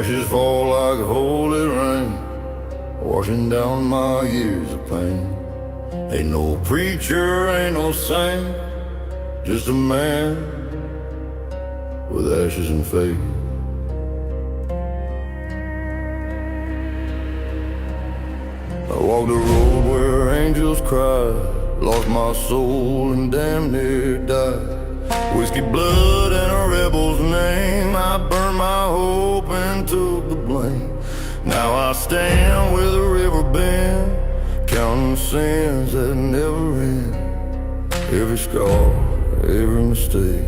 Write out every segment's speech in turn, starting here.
Ashes fall like holy rain, washing down my years of pain. Ain't no preacher, ain't no saint, just a man with ashes and faith. I walked the road where angels cried, lost my soul and damn near died. Whiskey blood and a rebel's name, I burned my hope and took the blame. Now I stand where the river bend, counting sins that never end. Every scar, every mistake,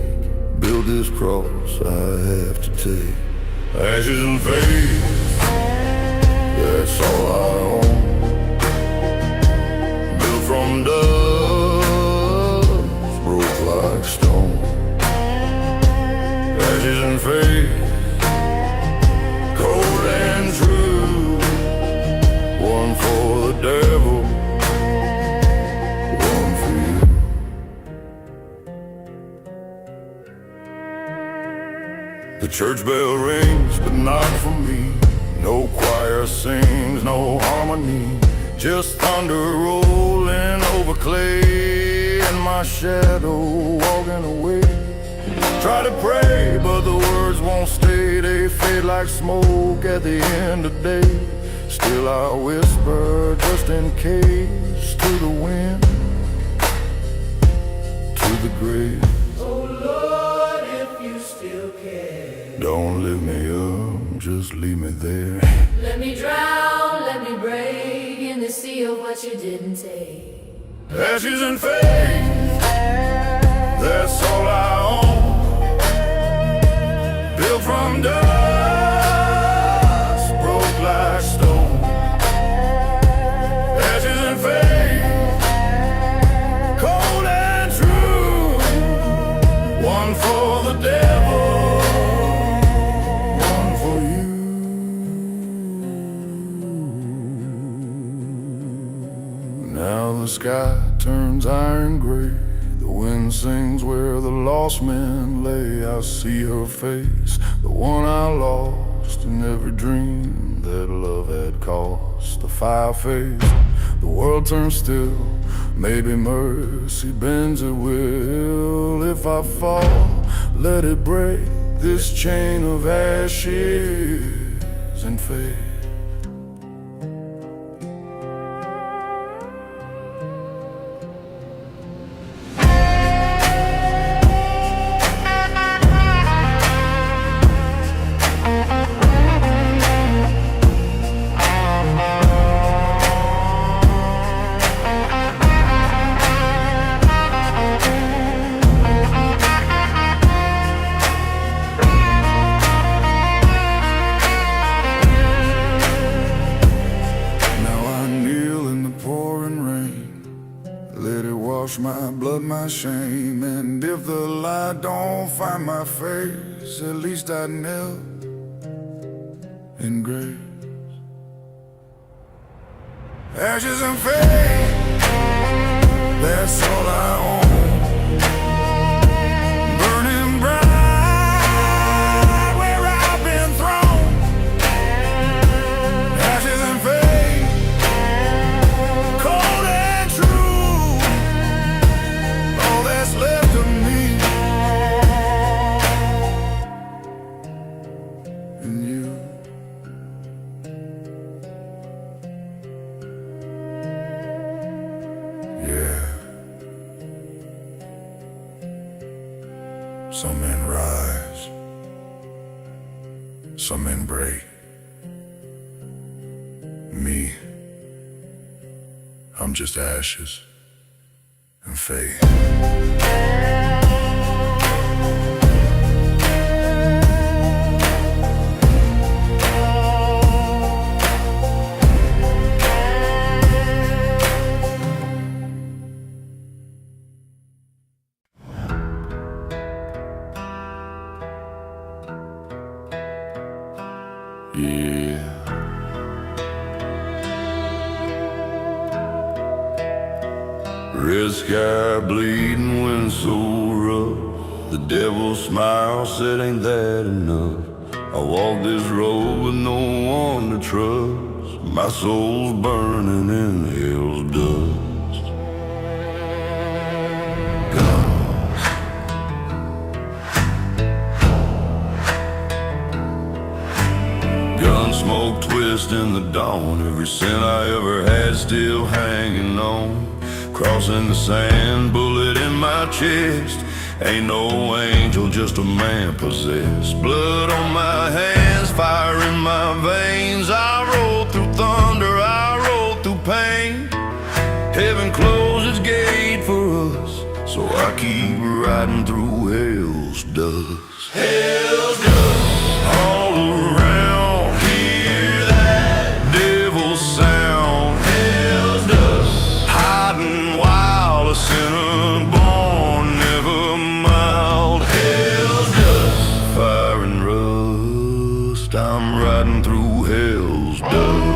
build this cross I have to take. Ashes and faith, that's all I own. Built from dust, broke like stone. Ashes and faith, cold and true. One for the devil, one for you. The church bell rings, but not for me. No choir sings, no harmony, just thunder rolling over clay and my shadow walking away. Try to pray, but the words won't stay. They fade like smoke at the end of day. Still I whisper just in case, to the wind, to the grave. Oh Lord, if you still care, Don't lift me up, just leave me there. let me drown, let me break in the sea of what you didn't take. Ashes and faith, that's all I own. Built from dust, broke like stone. Ashes and faith, cold and true. One for the devil, one for you. Now the sky turns iron gray, the wind sings where the lost men lay. I see her face, the one I lost in every dream that love had cost. The fire fades, the world turns still. Maybe mercy bends at will. If I fall, let it break this chain of ashes and fade. My blood, my shame, and if the light don't find my face, at least I kneel in grace. Ashes and faith, that's all I own. Burning bright where I've been thrown. Ashes and faith, cold and true. All that's left of me and you. Yeah. Some men rise, some men break. Me, I'm just ashes and faith. Yeah. Red sky bleeding, wind so rough. The devil's smile said, ain't that enough? I walk this road with no one to trust. My soul's burning in hell's dust. Gunsmoke twist in the dawn. Every cent I ever had still hanging on. Crossing the sand, bullet in my chest. Ain't no angel, just a man possessed. Blood on my hands, fire in my veins. I roll through thunder, I roll through pain. Heaven closed its gate for us, so I keep riding through hell's dust. Hell's dust all around. Hear that devil's sound. Hell's dust hiding while a sinner born, never mild. Hell's dust fire and rust. I'm riding through hell's dust.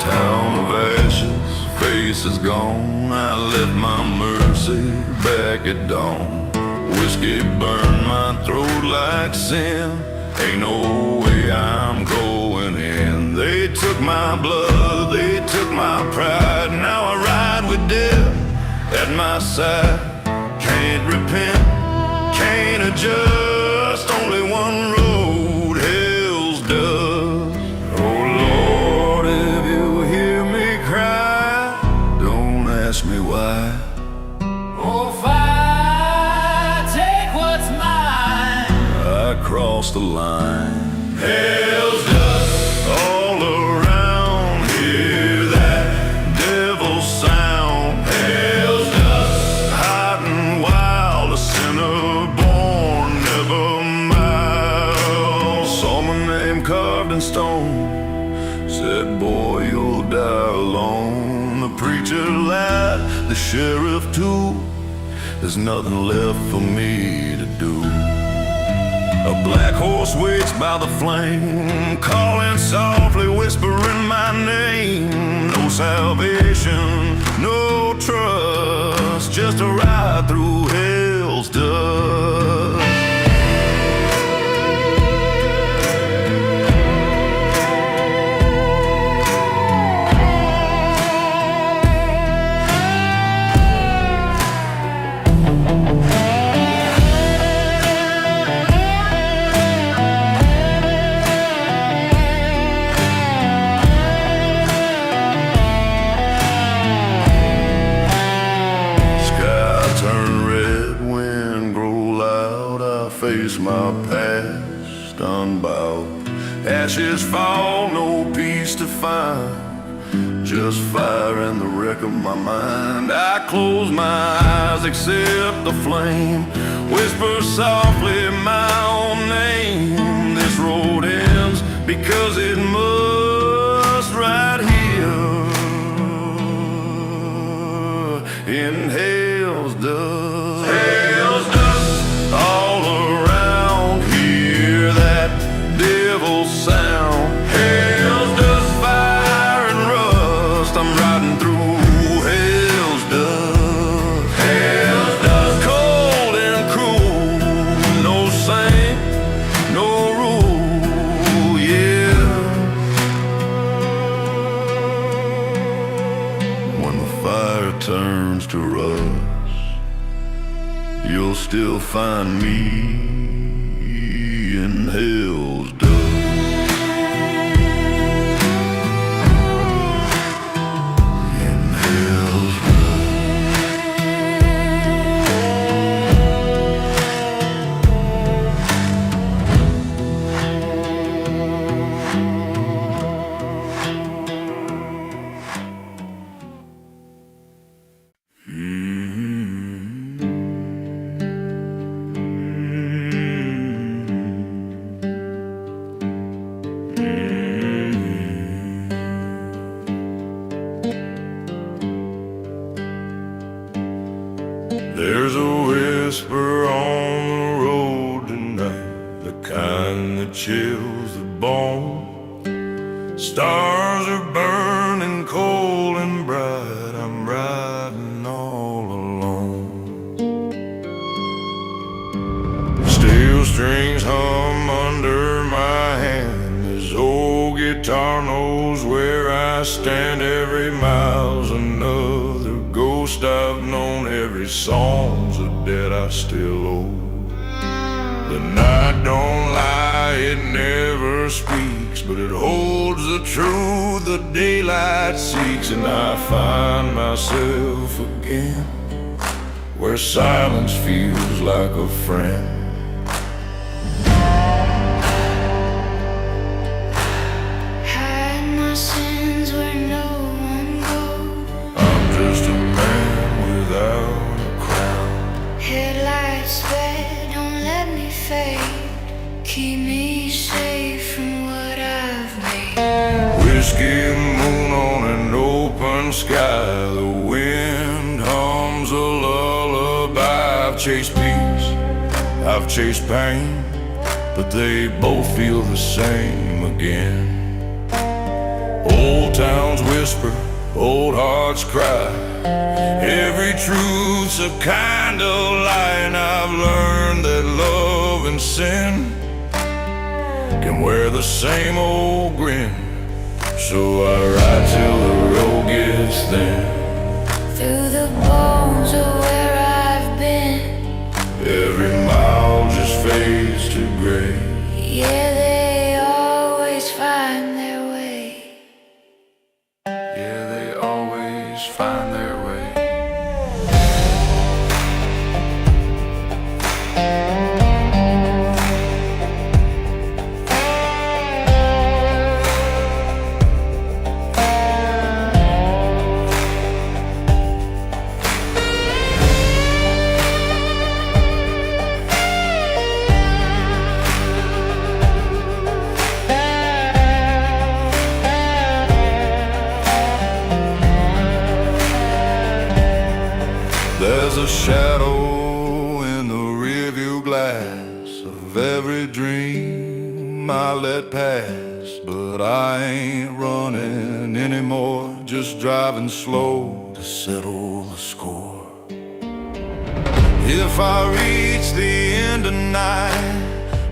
Town of ashes, face is gone. I left my mercy back at dawn. Whiskey burned my throat like sin. Ain't no way I'm going in. They took my blood, they took my pride. Now I ride with death at my side. Can't repent, can't adjust. Only one road, hell's dust. Oh Lord, if you hear me cry, don't ask me why. Oh, fire, take what's mine. I crossed the line. Hell's dust all around. Hear that devil's sound. Hell's dust hiding wild, a sinner born, never mild. Saw my name carved in stone. Said, boy, you'll die alone. The preacher lied, the sheriff too. There's nothing left for me to do. A black horse waits by the flame, calling softly, whispering my name. No salvation, no trust, just a ride through hell's dust. Face my past unbowed. Ashes fall, no peace to find. Just fire and the wreck of my mind. I close my eyes, accept the flame. Whisper softly my own name. This road ends because it must, right here in hell's dust. Hell's dust all around. Hear that devil's sound. Hell's dust, fire and rust. I'm riding through hell's dust. Hell's dust, cold and cruel. No saint, no rule, yeah. When the fire turns to rust, you'll still find me in hell's dust. In hell's There's a whisper on the road tonight, the kind that chills the bone. Stars are burning cold and bright. I'm riding all alone. strings hum under my hand. This old guitar knows where I stand. Every mile's another ghost I've known. Every song's a debt I still owe. The night don't lie, it never speaks, but it holds the truth the daylight seeks. And I find myself again where silence feels like a friend. Hide my sins where no one goes. I'm just a man without a crown. Headlights bad, don't let me fade. Keep me safe from what I've made. Whiskey moon on an open sky. The wind hums a lullaby. I've chased peace, I've chased pain, but they both feel the same again. Old towns whisper, old hearts cry. Every truth's a kind of lie, and I've learned that love and sin can wear the same old grin. So I ride till the road gets thin. Through the bones of where I've been. Every mile just fades to gray. Yeah, they always find their way. Yeah, they always find their way. There's a shadow in the rearview glass of every dream I let pass. But I ain't running anymore, just driving slow to settle the score. If I reach the end tonight,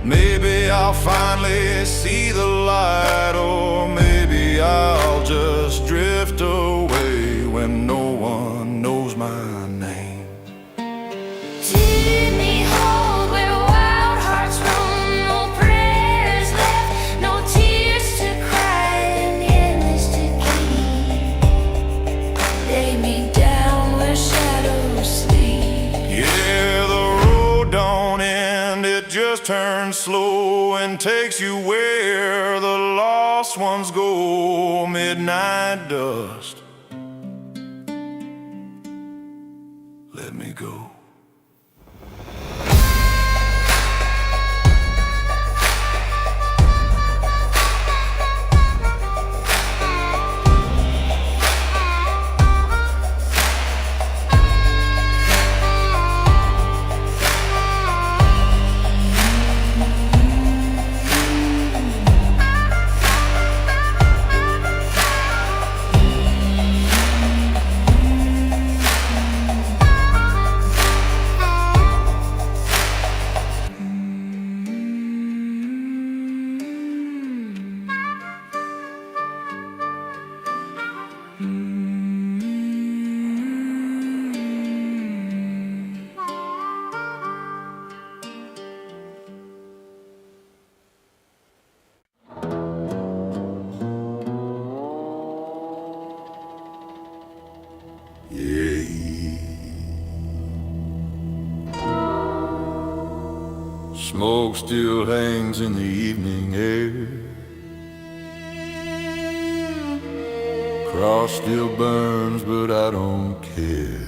maybe I'll finally see the light. Or maybe I'll just drift away when no one knows my name. Keep me hold where wild hearts roam. No prayers left, no tears to cry, and endless to keep. Lay me down where shadows sleep. Yeah, the road don't end, it just turns slow and takes you where the lost ones go. Midnight dust, let me go. Smoke still hangs in the evening air. Cross still burns, but I don't care.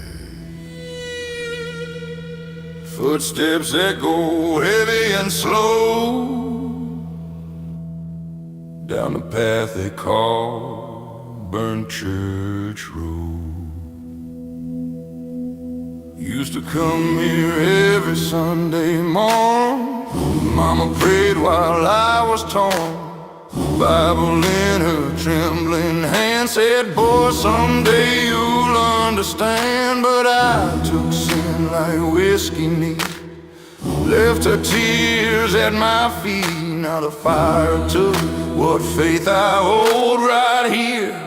Footsteps echo heavy and slow down the path they call Burnt Church Road. Used to come here every Sunday morning. Mama prayed while I was torn. Bible in her trembling hand said, boy, someday you'll understand. But I took sin like whiskey neat. left her tears at my feet. Now the fire took what faith I hold right here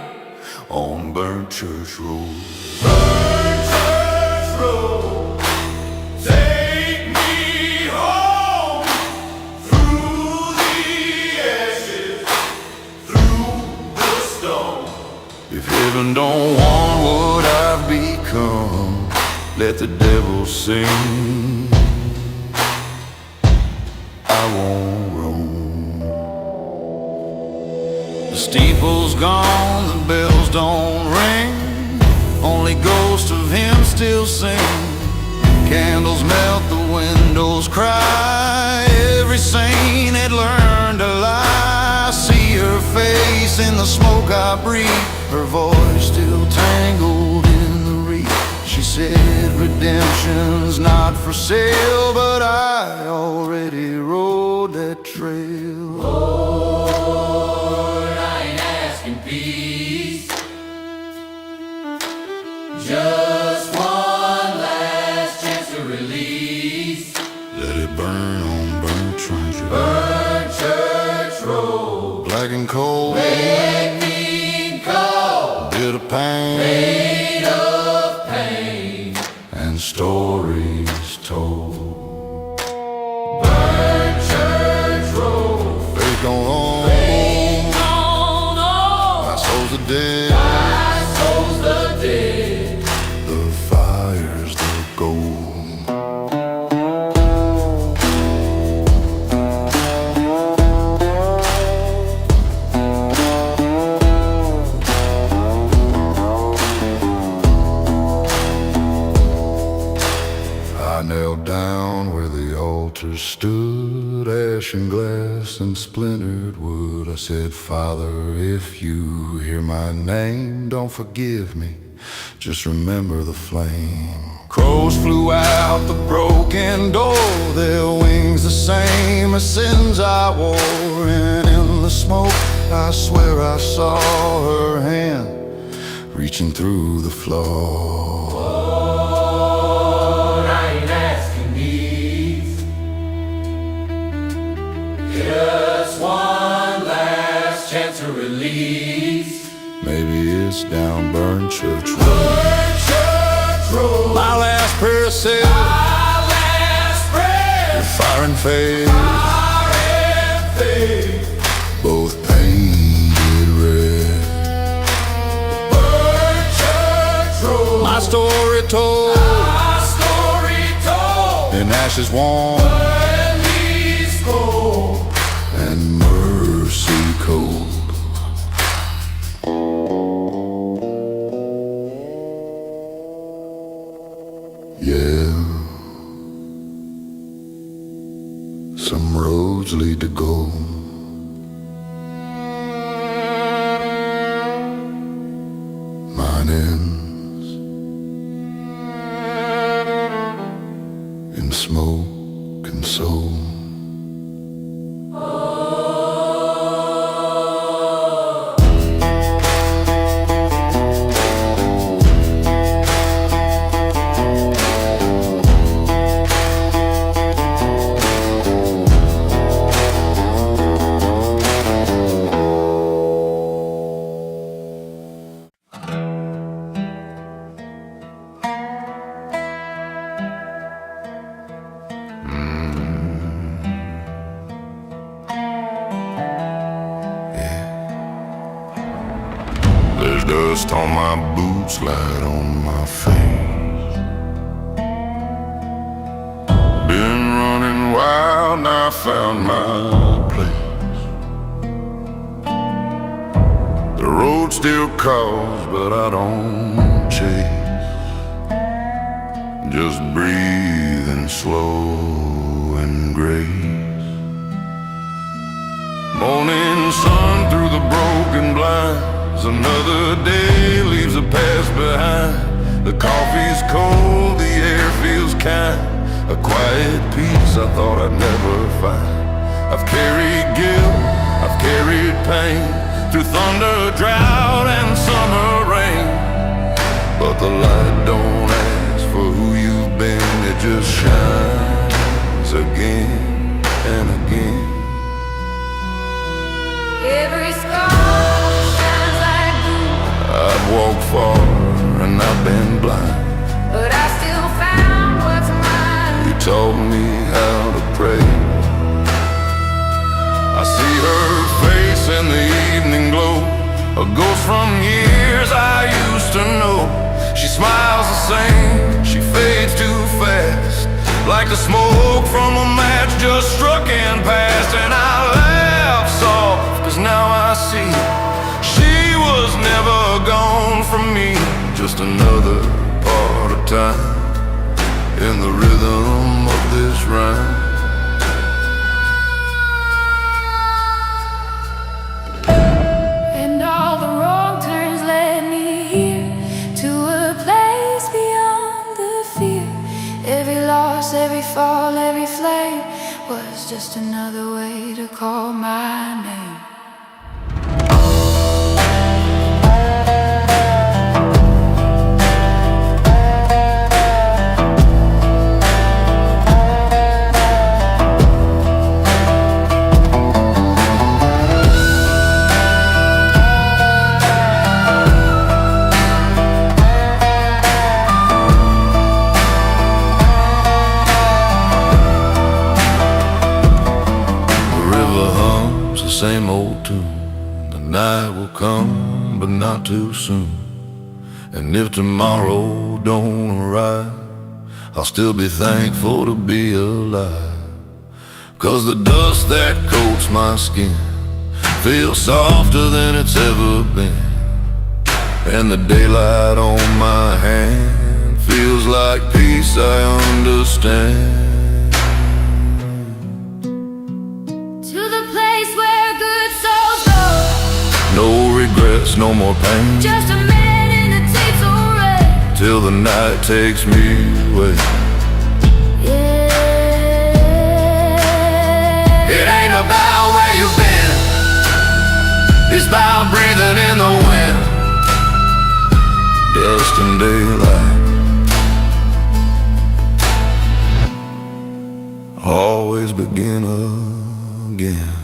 on Burnt Church Road. Burnt Church Road, take me home through the ashes, through the stone. If heaven don't want what I've become, let the devil sing. I won't roam. The steeple's gone, the bells don't ring, only ghosts of him still sing. Candles melt, the windows cry, every saint had learned to lie. I see her face in the smoke I breathe, her voice still tangled in the reed. She said redemption's not for sale, but I already rode that trail. Lord, I ain't asking peace, just one last chance to release. Let it burn on Burnt Church Road. Burnt Church Road, Black and cold, make me cold, bitter pain, made of pain, and stories told. Burnt Church Road, Faith gone on, my soul's the dead, my soul's the dead. the fire's the gold. I knelt down where the altar stood, ash and glass and splintered wood. I said, Father, if you hear my name, don't forgive me, just remember the flame. Crows flew out the broken door, their wings the same as sins I wore. And in the smoke, I swear I saw her hand reaching through the floor. Just one last chance to release. Maybe it's down Burnt Church Road. Burnt Church Road, My last prayer said, my last prayer, fire and faith, fire and faith. both painted red. Burnt Church Road, My story told, my story told, in ashes warm burn these cold. and mercy cold. Yeah, some roads lead to gold. Mine ends in smoke and soul. There's dust on my boots, light on my face. Been running wild, now I found my place. The road still calls, but I don't chase. Just breathing slow and grace. Morning sun through the broken blinds, another day leaves a past behind. The coffee's cold, the air feels kind, a quiet peace I thought I'd never find. I've carried guilt, I've carried pain, through thunder, drought, and summer rain. But the light don't ask for who you've been, it just shines place again and again. Every scar shines like gold, I've walked far and I've been blind. but I still found what's mine. You taught me how to pray. I see her face in the evening glow, a ghost from years I used to know. She smiles the same, she fades too fast, like the smoke from a match just struck and passed. And I laugh soft, 'cause now I see she was never gone from me. Just another part of time in the rhythm of this rhyme. And all the wrong turns led me here, to a place beyond the fear. Every loss, every fall, every flame was just another way to call my name. Same old tune. The night will come, but not too soon. And if tomorrow don't arrive, I'll still be thankful to be alive. 'Cause the dust that coats my skin feels softer than it's ever been. And the daylight on my hand feels like peace I understand. No regrets, no more pain. Just a man in a tape's array, till the night takes me away. yeah. It ain't about where you've been, it's about breathing in the wind. Dust and daylight, always begin again.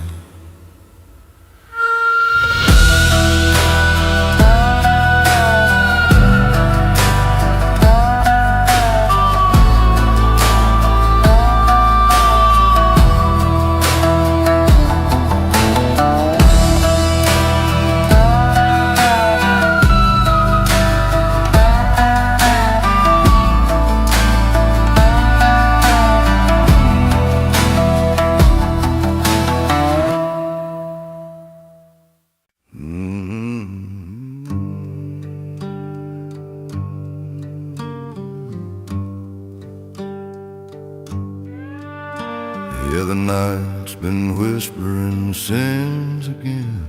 Yeah, the night's been whispering sins again,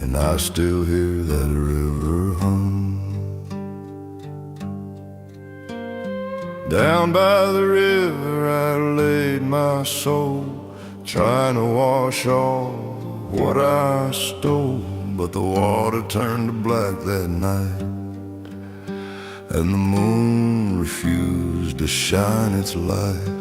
and I still hear that river hum. Down by the river I laid my soul, trying to wash off what I stole. But the water turned to black that night, and the moon refused to shine its light.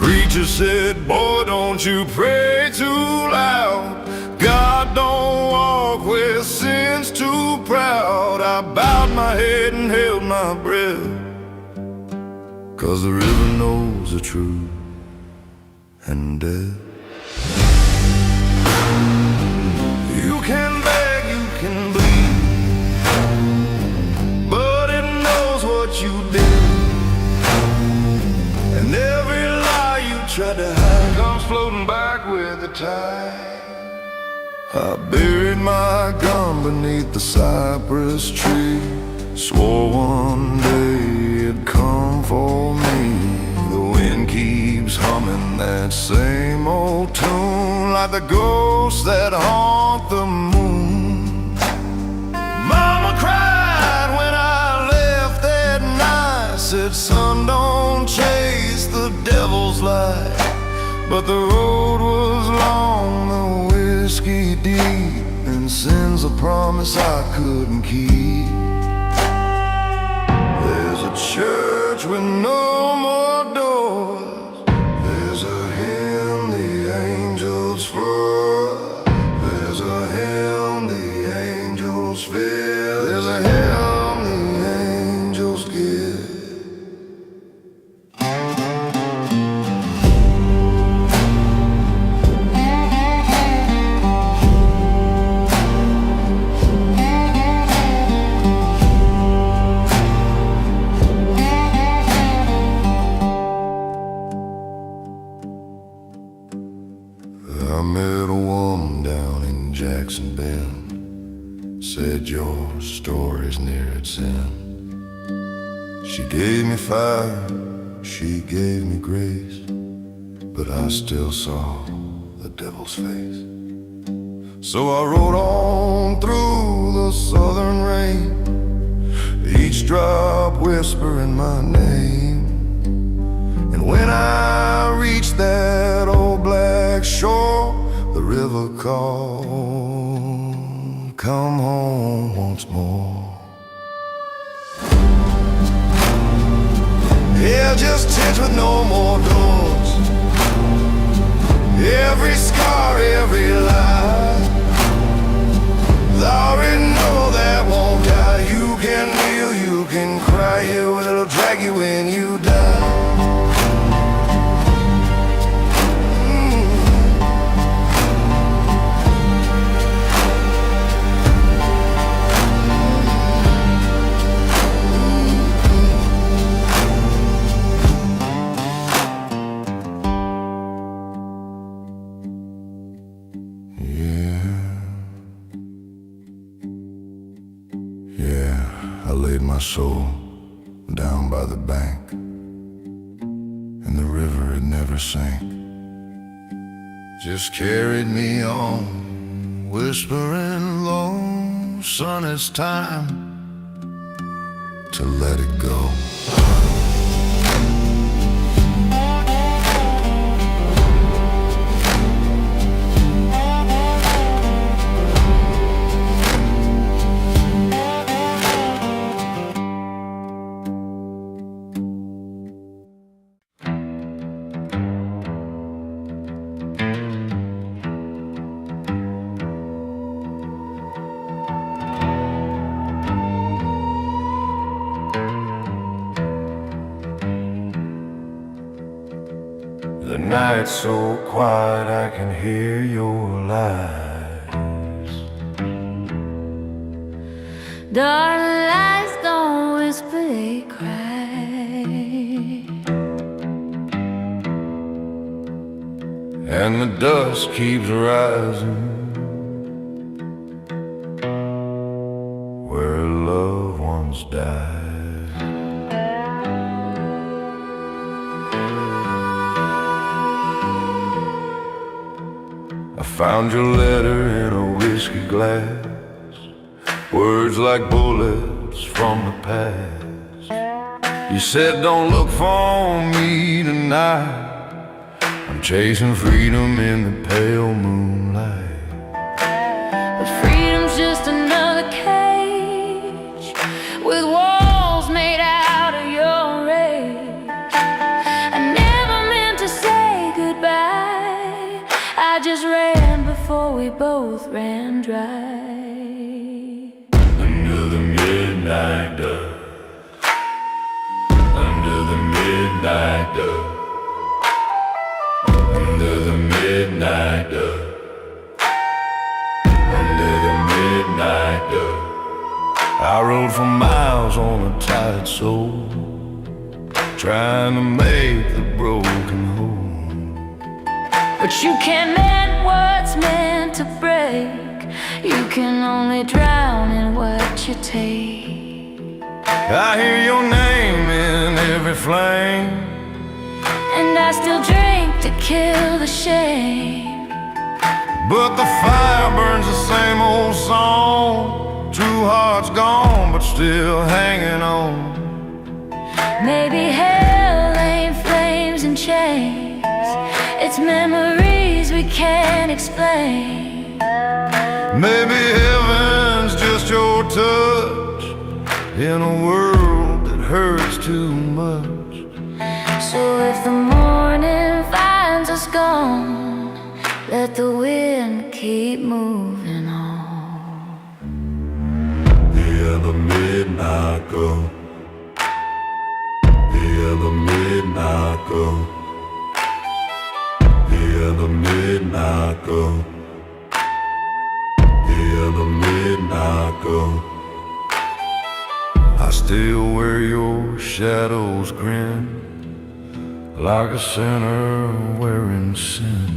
Preacher said, boy, don't you pray too loud. God don't walk where sin's too proud. I bowed my head and held my breath, 'cause the river knows the truth and death. You can beg, you can bleed, but it knows what you did. And every tried to hide comes floating back with the tide. I buried my gun beneath the cypress tree, swore one day it'd come for me. The wind keeps humming that same old tune, like the ghosts that haunt the moon. Mama cried when I left that night, said, son, don't chase the devil's light. But the road was long, the whiskey deep, and sin's a promise I couldn't keep. There's a church with no more doors, there's I met a woman down in Jackson Bend, said your story's near its end. She gave me fire, she gave me grace, but I still saw the devil's face. So I rode on through the southern rain, each drop whispering my name. And when I reached that old black shore, the river called, come home once more. Yeah, just tents with no more doors, every scar, every lie. I already know that won't die. You can kneel, you can cry, it'll drag you when you die. I laid my soul down by the bank, and the river it never sank, just carried me on, whispering low, son, it's time to let it go. The night's so quiet I can hear your lies. Darling lies don't whisper, they cry. And the dust keeps rising where loved ones die. I found your letter in a whiskey glass, words like bullets from the past. You said don't look for me tonight, I'm chasing freedom in the pale moonlight. But freedom's just another cage with walls made out of your rage. I never meant to say goodbye, I just ran before we both ran dry. Under the midnight dust, under the midnight dust, under the midnight dust, under the midnight dust. I rode for miles on a tired soul, trying to make the broken whole. But you can't mend what's meant to break, you can only drown in what you take. I hear your name in every flame, and I still drink to kill the shame. but the fire burns the same old song. True heart's gone, but still hanging on. Maybe hell ain't flames and chains, it's memories we can't explain. Maybe heaven's just your touch in a world that hurts too much. So if the morning finds us gone, let the wind keep moving on. Hear the midnight go, hear the midnight go, hear the midnight go, hear the midnight go. I still wear your shadows grin, like a sinner wearing sin.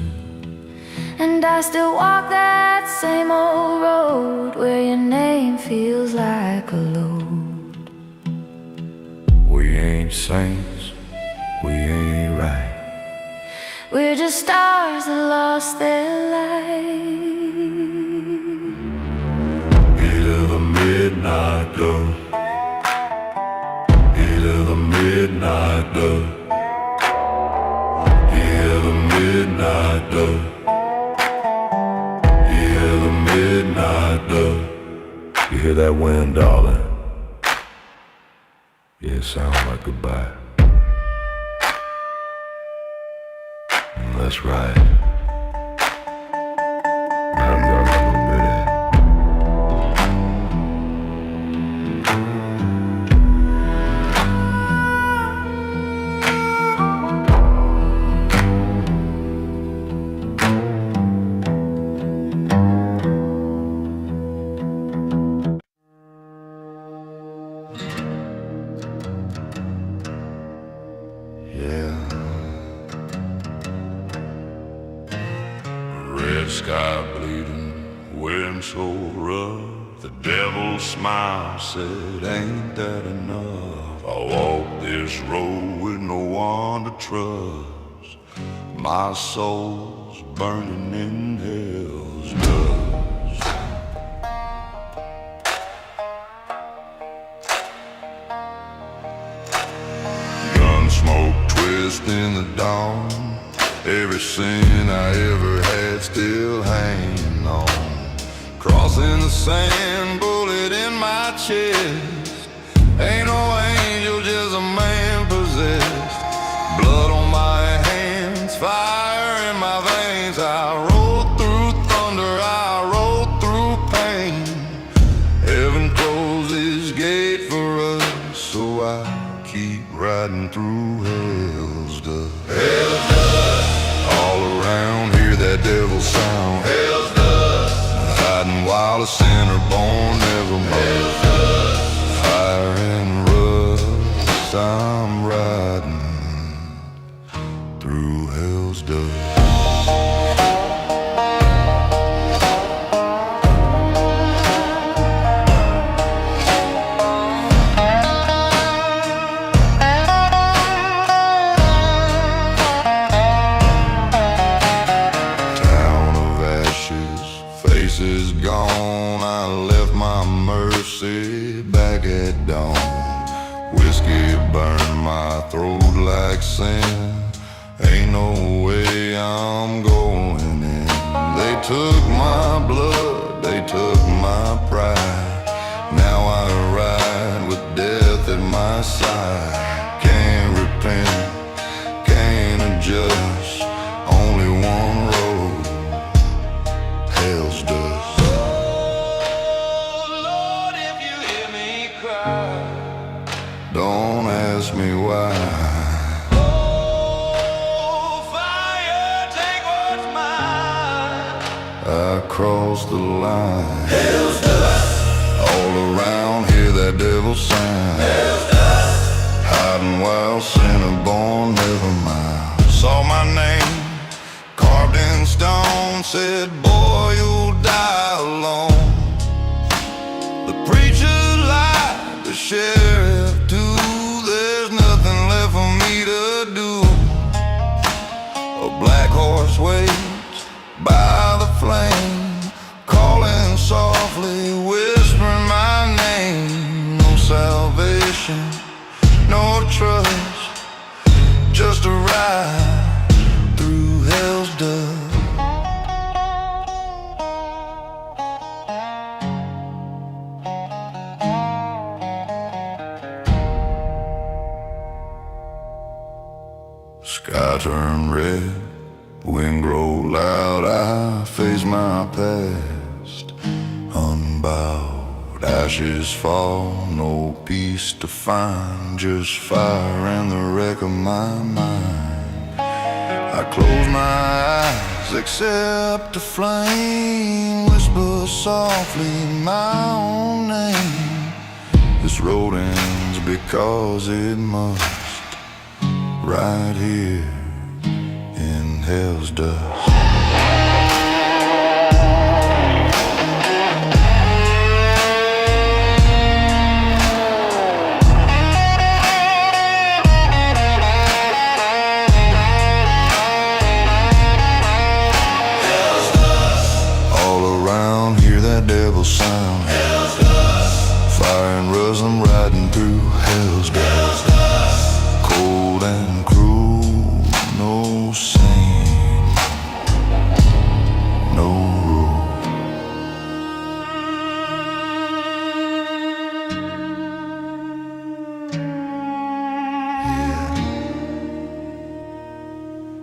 And I still walk that same old road where your name feels like a load. We ain't saints, we ain't right. We're just stars that lost their light. Into the midnight glow, into the midnight glow, hear the midnight glow, hear the midnight glow. You hear that wind, darling? Yeah, it sounds like goodbye. That's right. I'm gonna go with it. Yeah. Red sky bleeding, wind so rough. The devil's smile said, ain't that enough? I walk this road with no one to trust. My soul's burning in hell's dust. Gunsmoke twist in the dawn. Every sin I ever had still hanging on. Crossing the sand, bullet in my chest. Ain't no angel, just a man possessed. Blood on my hands, fire in my veins. I rode through thunder, I rode through pain. Heaven closed his gate for us, so I keep riding through hell's dust. Hell's dust. All around, hear that devil sound. Hell's dust. Hiding while a sinner born never mind. Fire and rust, I'm riding through hell's dust. Is gone, I left my mercy back at dawn. Whiskey burned my throat like sin. Ain't no way I'm going in. They took my blood, they took my pride. Now I ride with death at my side. Can't repent, can't adjust. Only one road, hell's dust. Don't ask me why. Oh, fire, take what's mine. I crossed the line. Hell's dust. All around, hear that devil sign. Hell's dust. Hiding while sinner born, never mind. Saw my name carved in stone. Said, boy, you'll die alone. The preacher lied, the sheriff too. There's nothing left for me to do. A black horse waits by the flame, calling softly, whispering my name. No salvation, no trust, just a ride through hell's dust. Sky turned red, wind grow loud. I face my past, unbowed. Ashes fall, no peace to find. Just fire and the wreck of my mind. I close my eyes, accept the flame. Whisper softly my own name. This road ends because it must. Right here in hell's dust. devil sound. Fire and rust, I'm riding through hell's dust. Cold and cruel, no sane, no rule. Yeah.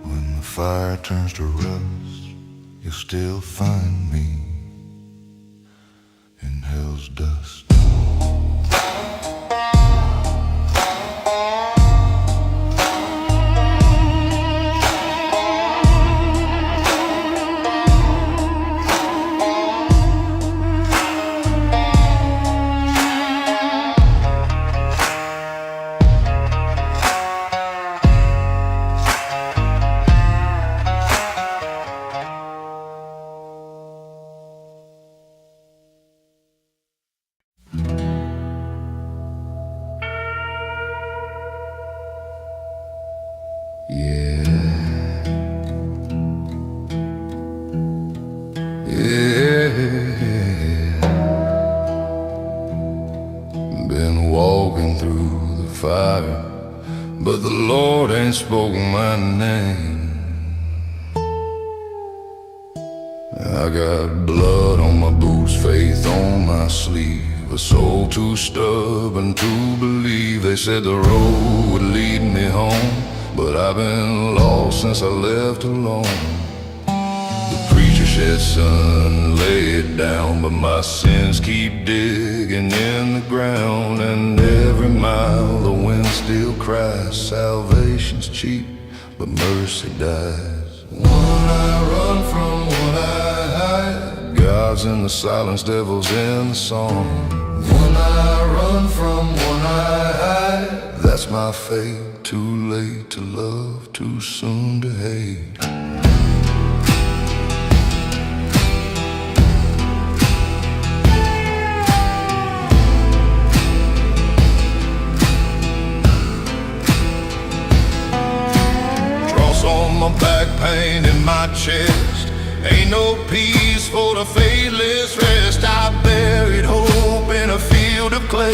When the fire turns to rust, you'll still find me in hell's dust. Been walking through the fire, but the Lord ain't spoken my name. I got blood on my boots, faith on my sleeve, a soul too stubborn to believe. They said the road would lead me home, but I've been lost since I left alone. The preacher said, son, lay it down, but my sins keep digging in the ground. And every mile the wind still cries, salvation's cheap, but mercy dies. One I run from, one I hide, God's in the silence, devil's in the song. One I run from, one I hide, that's my fate. Too late to love, too soon to hate. Cross on my back, pain in my chest, ain't no peace for the faithless rest. I buried hope in a field of clay,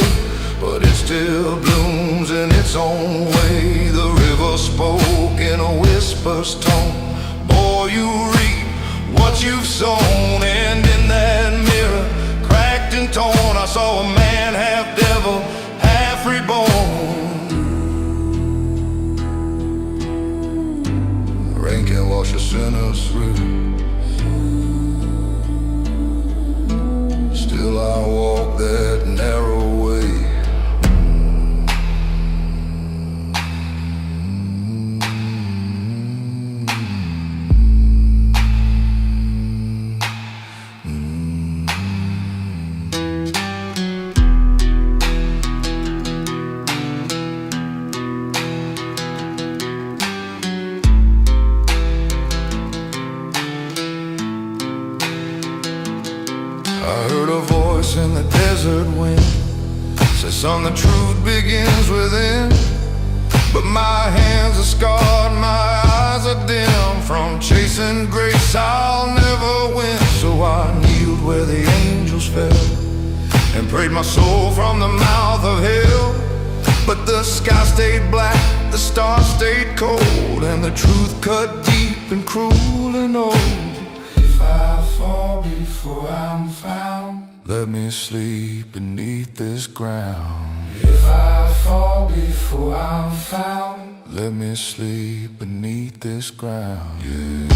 but it still blooms in its own way. The river spoke in a whisper's tone. Boy, you reap what you've sown. And in that mirror, cracked and torn, I saw a man half devil, half reborn. Rain can wash a sinner through, still I walk that narrow way. I heard a voice in the desert wind, said, son, the truth begins within. But my hands are scarred, my eyes are dim. From chasing grace I'll never win. So I kneeled where the angels fell and prayed my soul from the mouth of hell. But the sky stayed black, the stars stayed cold, and the truth cut deep and cruel and old. If I fall before I'm found, let me sleep beneath this ground. If I fall before I'm found, let me sleep beneath this ground. Yeah.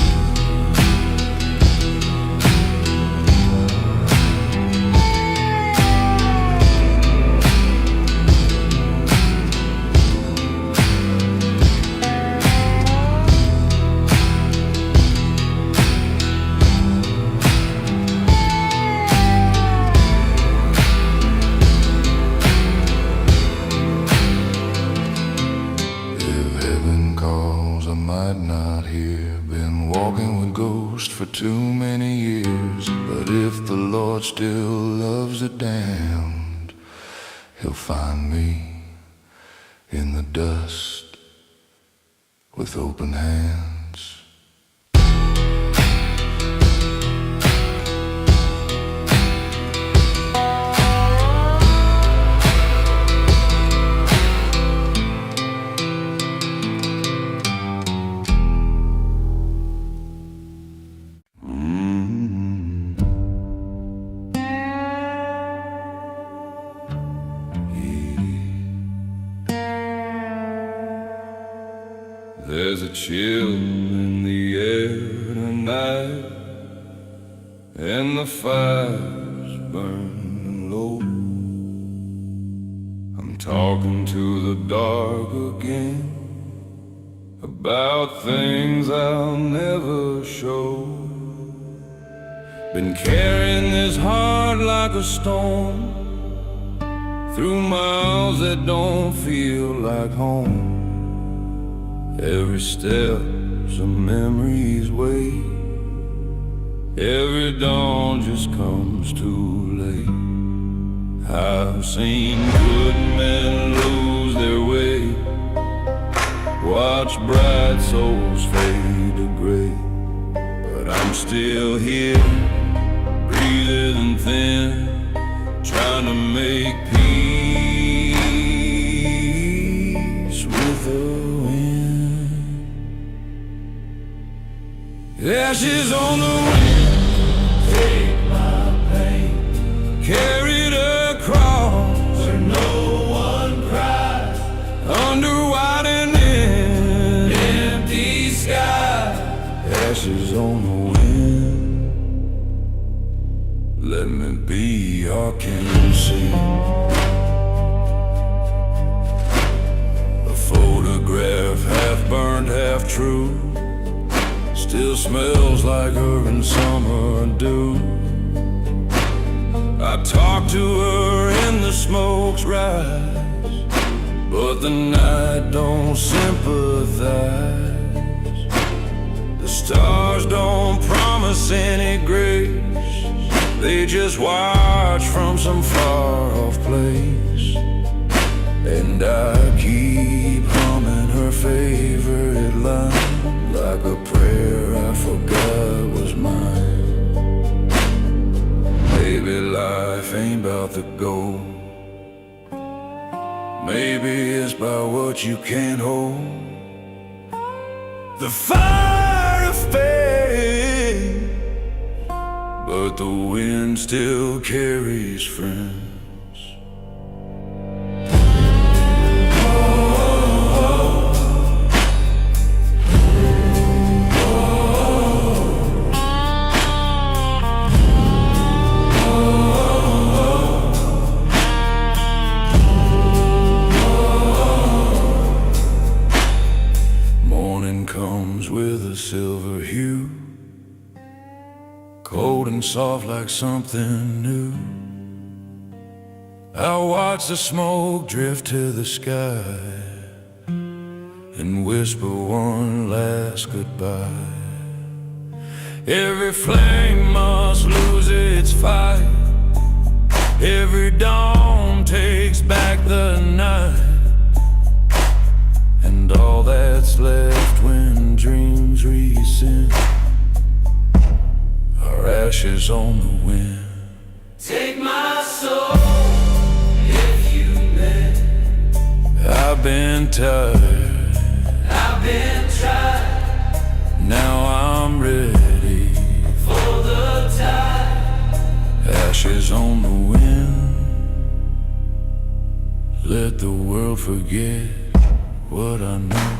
For too many years, but if the Lord still loves the damned, He'll find me in the dust with open hands. chill in the air tonight, and the fire's burning low. I'm talking to the dark again about things I'll never show. Been carrying this heart like a stone through miles that don't feel like home. Every step's a memory's way. Every dawn just comes too late. I've seen good men lose their way, watch bright souls fade to gray. But I'm still here, breathing thin, trying to make peace with the wind. Ashes on the wind, take my pain, carry it across where no one cries, under white and empty sky. Ashes on the wind, let me be your see. A photograph, half burned, half true, still smells like her in summer dew. I talk to her and the smoke's rise, but the night don't sympathize. The stars don't promise any grace, they just watch from some far-off place. And I keep humming her favorite line, like a prayer I forgot was mine. Maybe life ain't about the goal, maybe it's about what you can't hold. The fire fades, but the wind still carries friends. Morning comes with a silver hue, cold and soft like something new. I watch the smoke drift to the sky and whisper one last goodbye. Every flame must lose its fight, every dawn takes back the night. And all that's left when dreams rescind are ashes on the wind. Take my soul if you may. I've been tired, I've been tried now I'm ready for the tide. Ashes on the wind, let the world forget what I know.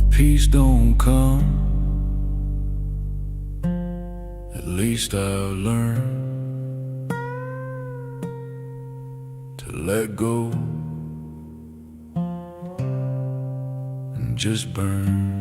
Peace don't come, at least I'll learn to let go and just burn.